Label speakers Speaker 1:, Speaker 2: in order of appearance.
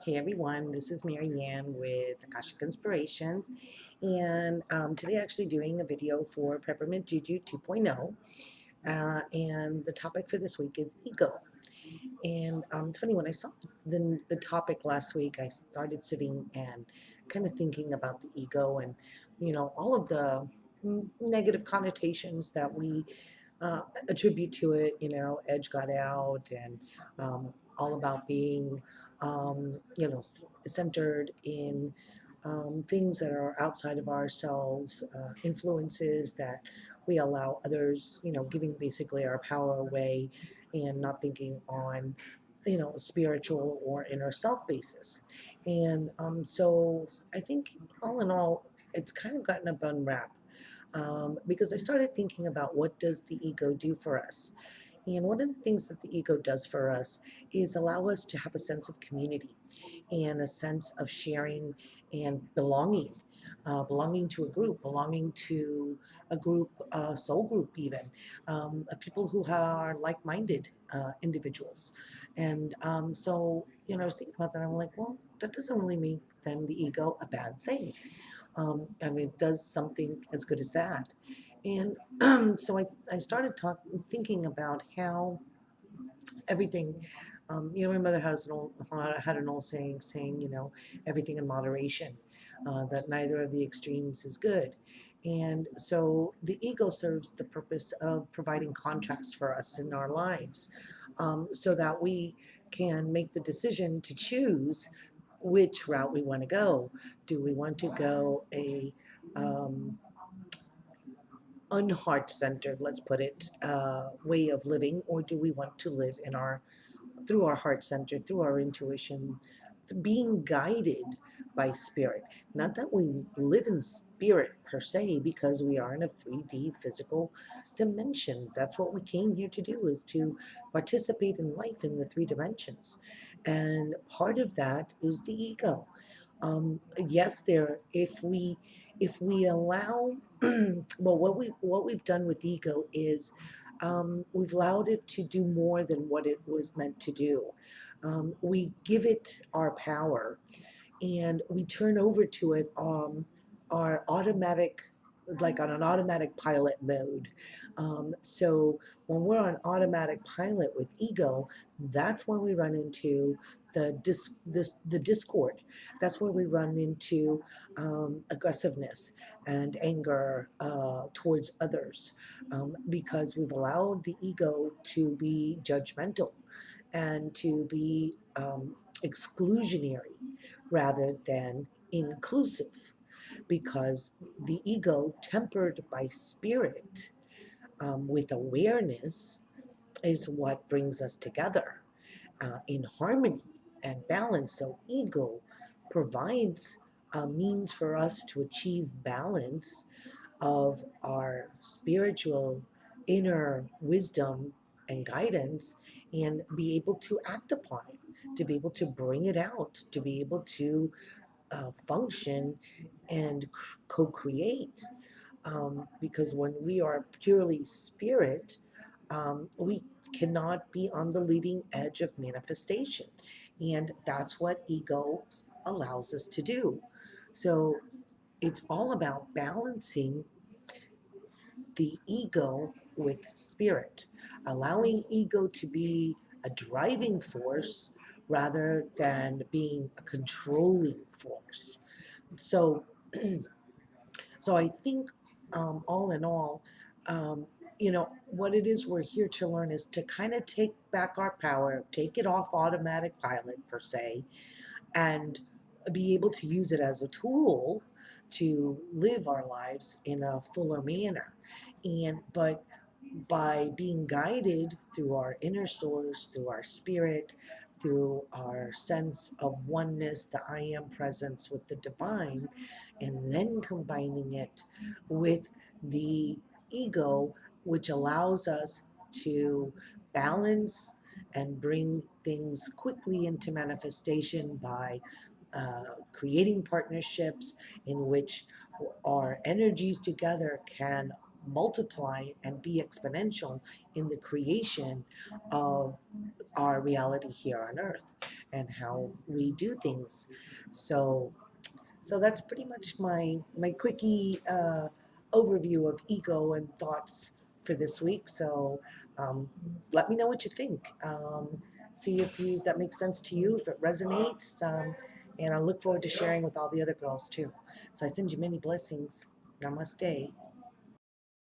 Speaker 1: Hey everyone, this is Marianne with Akashic Inspirations, and today actually doing a video for PeppermintJuju 2.0, and the topic for this week is ego. And it's funny, when I saw the topic last week, I started sitting and kind of thinking about the ego and, all of the negative connotations that we attribute to it, edge got out and all about being, centered in things that are outside of ourselves, influences that we allow others, giving basically our power away and not thinking on, a spiritual or inner self basis. And so I think all in all, it's kind of gotten a bun rap because I started thinking about what does the ego do for us. And one of the things that the ego does for us is allow us to have a sense of community and a sense of sharing and belonging, belonging to a group, belonging to a group, a soul group even, of people who are like-minded individuals. And so, I was thinking about that. I'm like, well, that doesn't really make then the ego a bad thing. I mean, it does something as good as that. And so I started thinking about how everything, my mother had an old saying, everything in moderation, that neither of the extremes is good. And so the ego serves the purpose of providing contrast for us in our lives, so that we can make the decision to choose which route we want to go. Do we want to go a um, unheart centered, let's put it, way of living, or do we want to live in our through our heart center, through our intuition, being guided by spirit? Not that we live in spirit per se, because we are in a 3D physical dimension. That's what we came here to do, is to participate in life in the three dimensions. And part of that is the ego. Yes, there. If we allow, well, what we've done with ego is we've allowed it to do more than what it was meant to do. We give it our power, and we turn over to it our automatic, like on an automatic pilot mode. So when we're on automatic pilot with ego, that's when we run into the discord. That's where we run into aggressiveness and anger towards others, because we've allowed the ego to be judgmental and to be exclusionary rather than inclusive, because the ego, tempered by spirit, with awareness, is what brings us together in harmony and balance. So, ego provides a means for us to achieve balance of our spiritual inner wisdom and guidance, and be able to act upon it, to be able to bring it out, to be able to function and co-create. Because when we are purely spirit, we cannot be on the leading edge of manifestation. And that's what ego allows us to do. So it's all about balancing the ego with spirit, allowing ego to be a driving force rather than being a controlling force. So, so I think, all in all, what it is we're here to learn is to kind of take back our power, take it off automatic pilot per se, and be able to use it as a tool to live our lives in a fuller manner. And but by being guided through our inner source, through our spirit, through our sense of oneness, the I am presence with the divine, and then combining it with the ego, which allows us to balance and bring things quickly into manifestation by creating partnerships in which our energies together can multiply and be exponential in the creation of our reality here on earth. and how we do things. So so that's pretty much my quickie overview of ego and thoughts for this week. So let me know what you think. See if you that makes sense to you, if it resonates, and I look forward to sharing with all the other girls too. So I send you many blessings. Namaste.